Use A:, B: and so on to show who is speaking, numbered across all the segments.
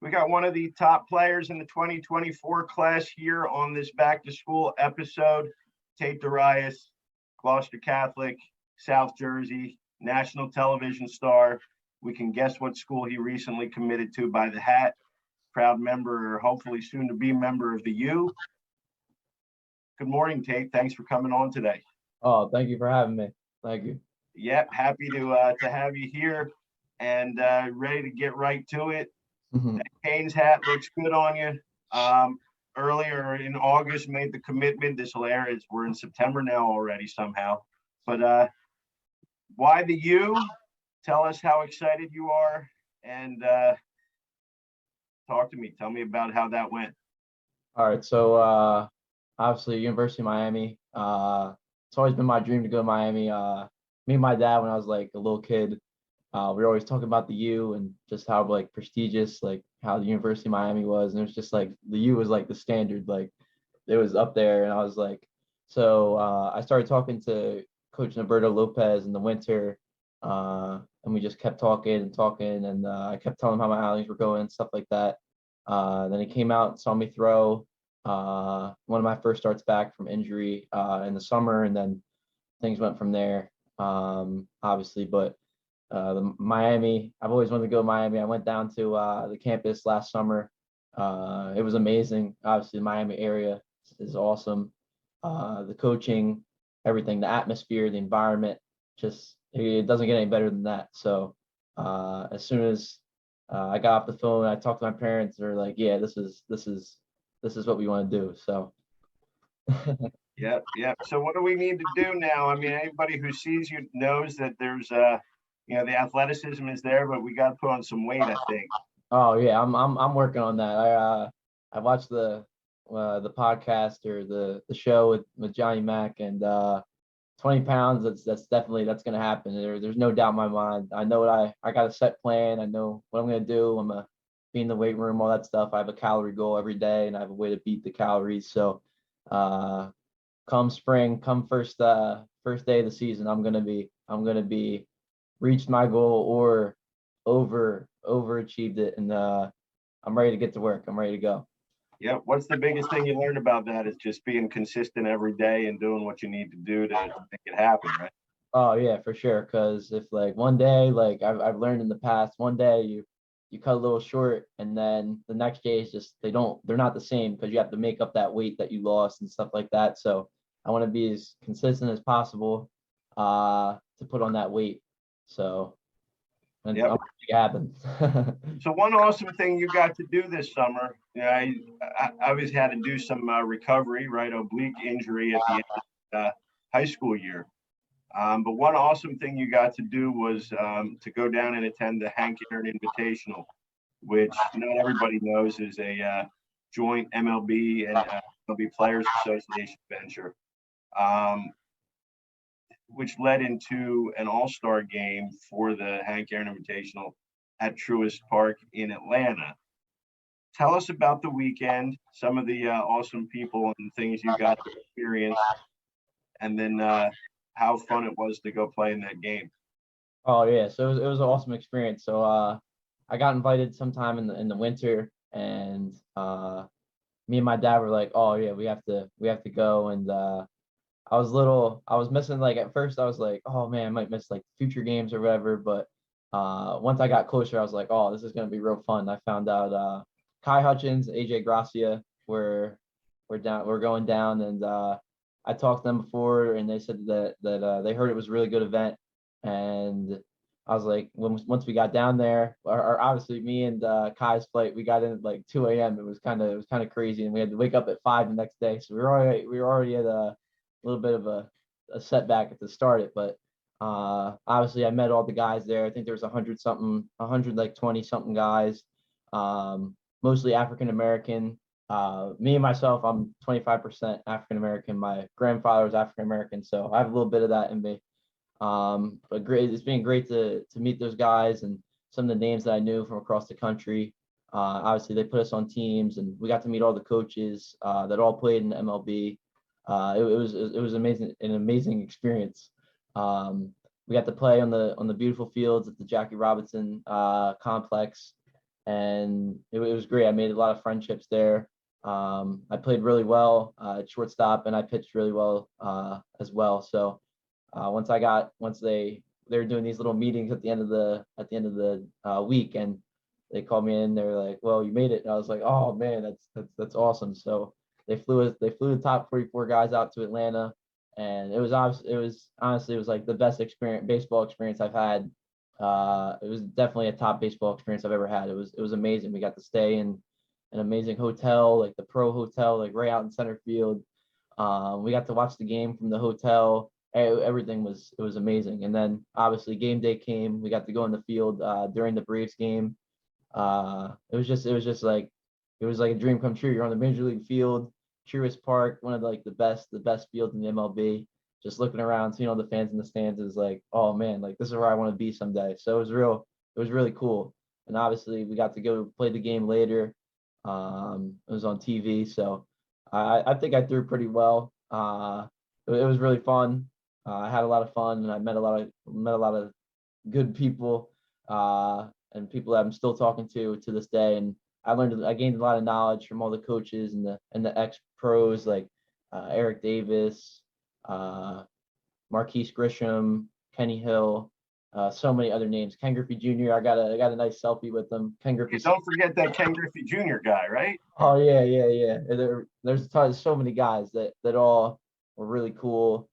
A: We got one of the top players in the 2024 class here on this back to school episode, Tate DeRias, Gloucester Catholic, South Jersey, national television star. We can guess what school he recently committed to by the hat. Proud member, or hopefully soon to be member of the U. Good morning, Tate. Thanks for coming on today.
B: Oh, thank you for having me. Thank you.
A: Yep, happy to have you here and ready to get right to it. That Canes hat looks good on you. Earlier in August, made the commitment. This hilarious. We're in September now already somehow. But why the U? Tell us how excited you are and talk to me. Tell me about how that went.
B: All right. So obviously, University of Miami. It's always been my dream to go to Miami. Me and my dad, when I was like a little kid, we were always talking about the U and just how like prestigious, like how the University of Miami was, and it was just like the U was like the standard, like it was up there. And I was like, so I started talking to Coach Norberto Lopez in the winter, and we just kept talking, and I kept telling him how my outings were going and stuff like that. Then he came out and saw me throw one of my first starts back from injury in the summer, and then things went from there, obviously. But the Miami, I've always wanted to go to Miami. I went down to the campus last summer. It was amazing. Obviously, the Miami area is awesome. The coaching, everything, the atmosphere, the environment, just it doesn't get any better than that. So as soon as I got off the phone, I talked to my parents. They're like, "Yeah, this is what we want to do." So.
A: Yep. So what do we need to do now? I mean, anybody who sees you knows that there's the athleticism is there, but we got to put on some weight, I think.
B: Oh yeah, I'm working on that. I watched the podcast or the show with Johnny Mack, and 20 pounds, that's definitely gonna happen. There's no doubt in my mind. I know what I got a set plan. I know what I'm gonna do. I'm gonna be in the weight room, all that stuff. I have a calorie goal every day, and I have a way to beat the calories. So come spring, come first day of the season, I'm gonna be reached my goal or overachieved it, and I'm ready to get to work. I'm ready to go.
A: Yeah. What's the biggest thing you learned about that is just being consistent every day and doing what you need to do to make it happen, right?
B: Oh yeah, for sure. Because if like one day, like I've learned in the past, one day you cut a little short, and then the next day is just they're not the same because you have to make up that weight that you lost and stuff like that. So I want to be as consistent as possible to put on that weight. So and
A: Yep.
B: I'm making it happen.
A: So one awesome thing you got to do this summer, I always had to do some recovery, right? Oblique injury at the end of high school year. But one awesome thing you got to do was to go down and attend the Hank Aaron Invitational, which not everybody knows is a joint MLB and MLB Players Association venture, which led into an all-star game for the Hank Aaron Invitational at Truist Park in Atlanta. Tell us about the weekend, some of the awesome people and things you got to experience, and then how fun it was to go play in that game.
B: Oh yeah, so it was an awesome experience. So I got invited sometime in the winter, and me and my dad were like, "Oh yeah, we have to go." And I was missing, like at first I was like, "Oh man, I might miss like future games or whatever." But once I got closer, I was like, "Oh, this is gonna be real fun." I found out Kai Hutchins, AJ Gracia were going down, and I talked to them before, and they said that they heard it was a really good event, and I was like, once we got down there, or obviously me and Kai's flight, we got in at like 2 a.m. It was kind of crazy, and we had to wake up at 5 the next day, so we were already at a little bit of a setback at the start it, but obviously I met all the guys there. I think there was 120 something guys, mostly African American. Me and myself, I'm 25% African American. My grandfather was African American, so I have a little bit of that in me. But great, it's been great to meet those guys and some of the names that I knew from across the country. Obviously, they put us on teams, and we got to meet all the coaches that all played in the MLB. It was amazing, an amazing experience. We got to play on the beautiful fields at the Jackie Robinson complex, and it was great. I made a lot of friendships there. I played really well at shortstop, and I pitched really well as well. So once they were doing these little meetings at the end of the week, and they called me in, they were like, "Well, you made it," and I was like, "Oh man, that's awesome." So they flew the top 44 guys out to Atlanta, and it was honestly like the best baseball experience I've had. It was definitely a top baseball experience I've ever had. It was amazing. We got to stay in an amazing hotel, like the Pro Hotel, like right out in center field. We got to watch the game from the hotel. Everything was amazing. And then obviously game day came. We got to go in the field during the Braves game. It was just like a dream come true. You're on the major league field, Truist Park, one of like the best fields in the MLB. Just looking around, seeing all the fans in the stands is like, oh man, like this is where I want to be someday. So it was really cool. And obviously we got to go play the game later. It was on TV, so I think I threw pretty well. It was really fun. I had a lot of fun, and I met a lot of good people, and people that I'm still talking to this day. And I gained a lot of knowledge from all the coaches and the ex pros like Eric Davis, Marquise Grisham, Kenny Hill, so many other names. Ken Griffey Jr. I got a nice selfie with him. Ken Griffey.
A: Don't forget that Ken Griffey Jr. guy, right?
B: Oh yeah. There's so many guys that all were really cool.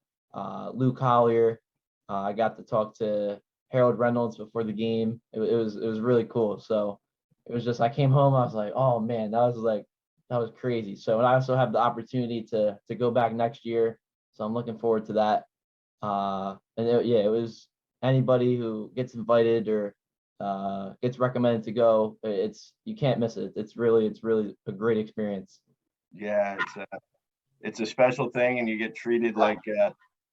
B: Lou Collier. I got to talk to Harold Reynolds before the game. It was really cool. So it was just I came home. I was like, oh man, that was crazy. So and I also have the opportunity to go back next year. So I'm looking forward to that. It was anybody who gets invited or gets recommended to go. You can't miss it. It's really a great experience.
A: Yeah, it's a special thing, and you get treated like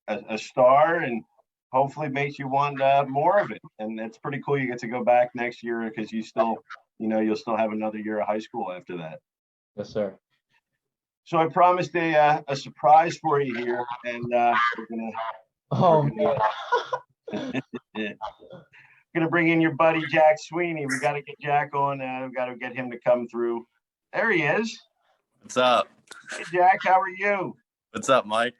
A: a star, and hopefully makes you want more of it. And it's pretty cool. You get to go back next year because you'll still have another year of high school after that.
B: Yes, sir.
A: So I promised a surprise for you here, and we're gonna.
B: Oh
A: man. Gonna bring in your buddy Jack Sweeney. We got to get Jack on. We got to get him to come through. There he is.
C: What's up?
A: Hey Jack, how are you?
C: What's up, Mike?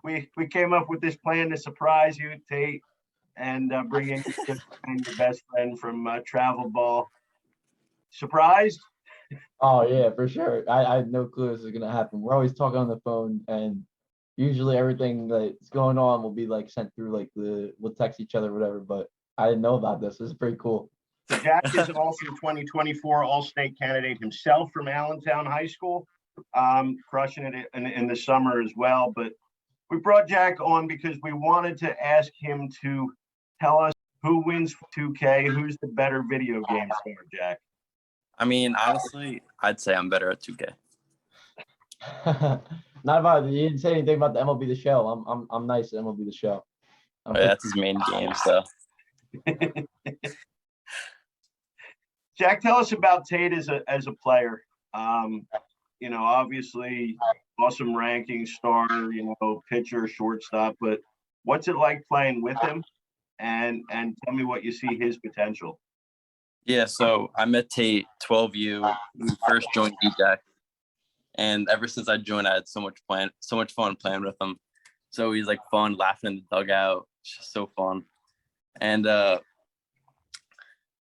A: We came up with this plan to surprise you, Tate, and bring in your best friend from Travel Ball. Surprised?
B: Oh yeah, for sure. I had no clue this was gonna happen. We're always talking on the phone, and usually everything that's going on will be like sent through like we'll text each other or whatever. But I didn't know about this. This is pretty cool.
A: So Jack is an awesome 2024 All-State candidate himself from Allentown High School, crushing it in the summer as well. But we brought Jack on because we wanted to ask him to tell us who wins 2K, who's the better video game star, Jack.
C: I mean, honestly, I'd say I'm better at 2K.
B: Not about you didn't say anything about the MLB The Show. I'm nice at MLB The Show.
C: Oh, yeah, that's his main game, so.
A: Jack, tell us about Tate as a player. Obviously awesome ranking star, pitcher, shortstop, but what's it like playing with him? And tell me what you see his potential.
C: Yeah, so I met Tate 12U when we first joined DJAC. And ever since I joined, I had so much fun playing with him. So he's like fun, laughing in the dugout. It's just so fun. And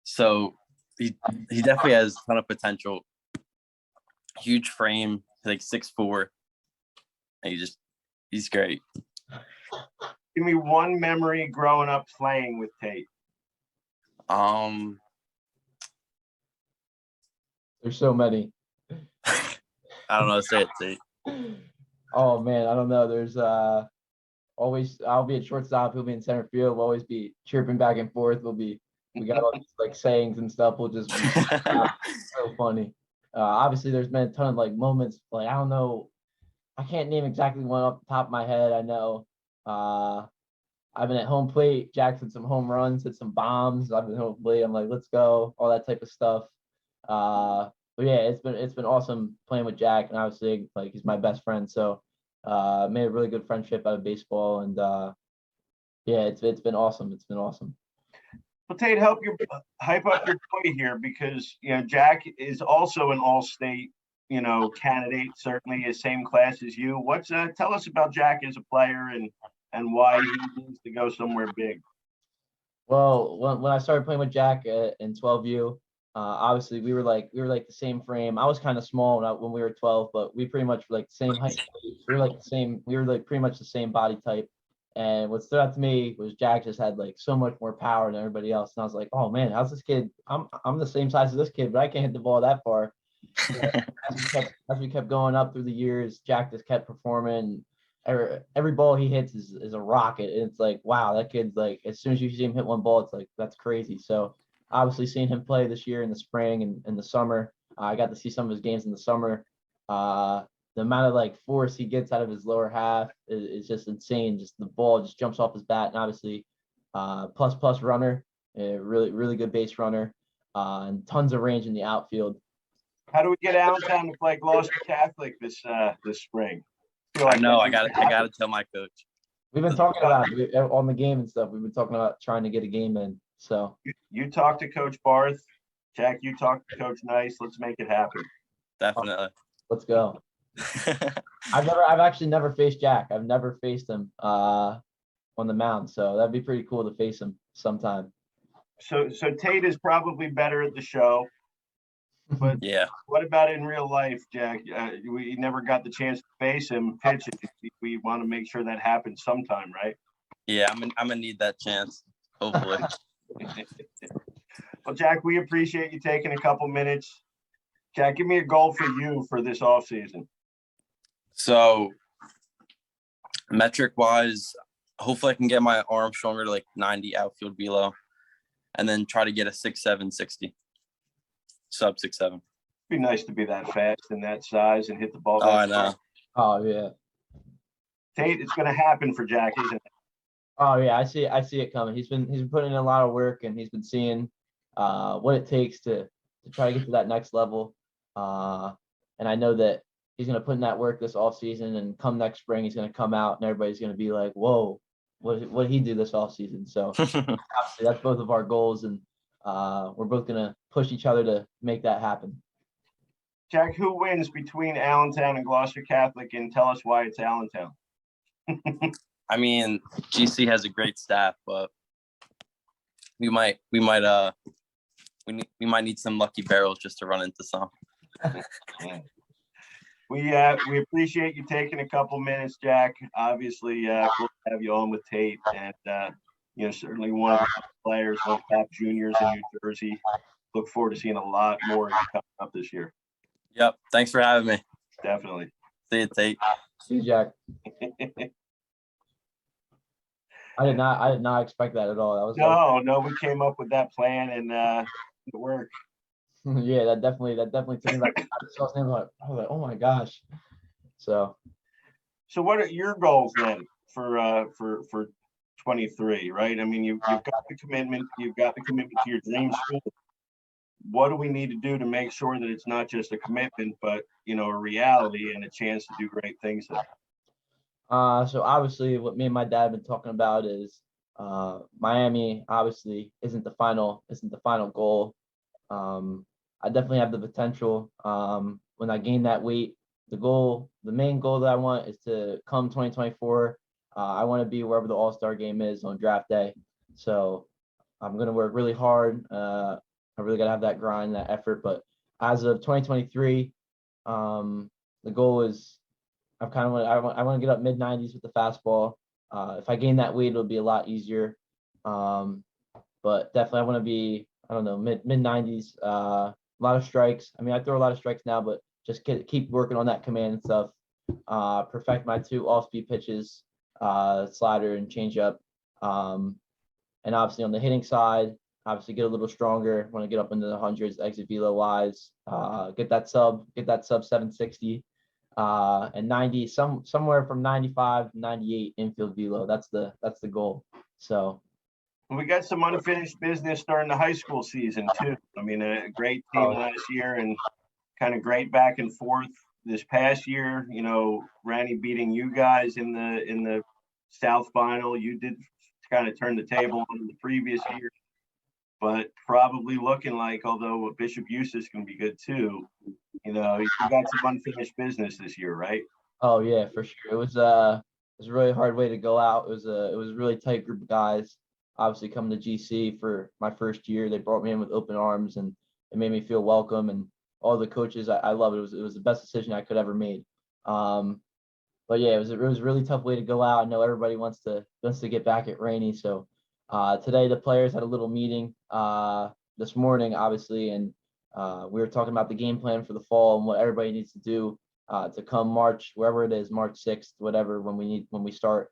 C: so he definitely has a ton of potential. Huge frame, like 6'4". And he's great.
A: Give me one memory growing up playing with Tate.
B: There's so many.
C: I don't know. Say it, Tate.
B: Oh man, I don't know. There's always I'll be at shortstop, he'll be in center field, we'll always be chirping back and forth. We got all these like sayings and stuff. We'll just be so funny. Obviously there's been a ton of like moments, like I don't know, I can't name exactly one off the top of my head. I know I've been at home plate, Jack's hit some home runs, hit some bombs. I've been at home plate, I'm like, let's go, all that type of stuff. But yeah, it's been awesome playing with Jack, and obviously like he's my best friend. So made a really good friendship out of baseball, and yeah, it's been awesome. It's been awesome.
A: Well, Tate, hype up your boy here because Jack is also an all-state candidate, certainly his same class as you. Tell us about Jack as a player and why he needs to go somewhere big.
B: Well, when I started playing with Jack in 12U, obviously we were like the same frame. I was kind of small when we were 12, but we pretty much were like the same height. We were like the same. We were like pretty much the same body type. And what stood out to me was Jack just had like so much more power than everybody else. And I was like, oh man, how's this kid? I'm the same size as this kid, but I can't hit the ball that far. As we kept going up through the years, Jack just kept performing. Every ball he hits is a rocket. And it's like, wow, that kid's like, as soon as you see him hit one ball, it's like, that's crazy. So obviously seeing him play this year in the spring and in the summer, I got to see some of his games in the summer. The amount of like force he gets out of his lower half is just insane. Just the ball just jumps off his bat, and obviously plus runner, a really good base runner, and tons of range in the outfield.
A: How do we get Allentown to play Gloucester Catholic this spring?
C: I know. I gotta tell my coach.
B: We've been talking about it on the game and stuff. We've been talking about trying to get a game in. So
A: you talk to Coach Barth, Jack. You talk to Coach Nice. Let's make it happen.
C: Definitely.
B: Let's go. I've actually never faced Jack. I've never faced him on the mound, so that'd be pretty cool to face him sometime.
A: So Tate is probably better at the show, but
C: yeah.
A: What about in real life, Jack? We never got the chance to face him pitch it. We want to make sure that happens sometime, right?
C: Yeah, I'm gonna need that chance. Hopefully.
A: Well, Jack, we appreciate you taking a couple minutes. Jack, give me a goal for you for this offseason.
C: So, metric-wise, hopefully I can get my arm stronger to like 90 outfield velo, and then try to get a 6'7", 60, sub 6'7".
A: Be nice to be that fast and that size and hit the ball.
C: Oh, I know.
B: Oh yeah.
A: Tate, it's going to happen for Jack, isn't it?
B: Oh yeah, I see it coming. He's been putting in a lot of work, and he's been seeing what it takes to try to get to that next level. And I know that he's going to put in that work this offseason, and come next spring, he's going to come out and everybody's going to be like, whoa, what did he do this offseason? So obviously that's both of our goals, and we're both going to push each other to make that happen.
A: Jack, who wins between Allentown and Gloucester Catholic, and tell us why it's Allentown?
C: I mean, GC has a great staff, but we might need some lucky barrels just to run into some.
A: We appreciate you taking a couple minutes, Jack. Obviously, we'll have you on with Tate, and certainly one of the top players, one of the top juniors in New Jersey. Look forward to seeing a lot more coming up this year.
C: Yep. Thanks for having me.
A: Definitely.
C: See you, Tate.
B: See you, Jack. I did not expect that at all. That was
A: no. We came up with that plan, and it worked.
B: Yeah, that definitely took me back. I saw his name, I was like, oh my gosh. So
A: what are your goals then for 23? Right? I mean, you've got the commitment. You've got the commitment to your dream school. What do we need to do to make sure that it's not just a commitment, but a reality and a chance to do great things there?
B: So obviously what me and my dad have been talking about is Miami obviously isn't the final goal. I definitely have the potential. When I gain that weight, the main goal that I want is to come 2024. I want to be wherever the All-Star game is on draft day. So I'm going to work really hard. I really got to have that grind, that effort. But as of 2023, the goal is I want to get up mid-90s with the fastball. If I gain that weight, it'll be a lot easier. But definitely I want to be, I don't know, mid-90s. A lot of strikes. I mean, I throw a lot of strikes now, but just keep working on that command and stuff. Perfect my 2 off-speed pitches, slider and changeup. And obviously on the hitting side, obviously get a little stronger. Want to get up into the hundreds, exit velo wise. Get that sub 760. And 90, somewhere from 95 to 98 infield velo. That's the goal. So
A: we got some unfinished business starting the high school season too. I mean, a great team last year and kind of great back and forth this past year. Randy beating you guys in the South final. You did kind of turn the table on the previous year. but probably looking like, although Bishop Eustace can be good too, you got some unfinished business this year, right?
B: Oh yeah, for sure. It was a really hard way to go out. It was a really tight group of guys. Obviously coming to GC for my first year, they brought me in with open arms and it made me feel welcome, and all the coaches, I love it. It was the best decision I could ever made. But yeah, it was a really tough way to go out. I know everybody wants to get back at Rainey. So today the players had a little meeting this morning, obviously, and we were talking about the game plan for the fall and what everybody needs to do to come March, wherever it is, March 6th, whatever, when we start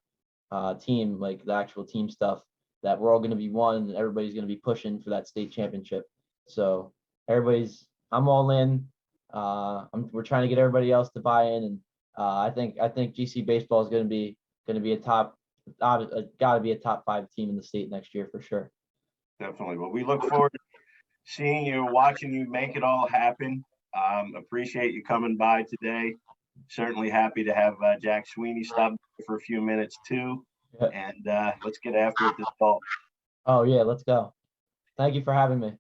B: team, like the actual team stuff, that we're all going to be one and everybody's going to be pushing for that state championship. So I'm all in. We're trying to get everybody else to buy in, and I think GC baseball is going to be a top, got to be a top 5 team in the state next year for sure.
A: Definitely. Well, we look forward to seeing you, watching you make it all happen. Appreciate you coming by today. Certainly happy to have Jack Sweeney stop for a few minutes too. Yeah. And let's get after it this fall.
B: Oh yeah, let's go. Thank you for having me.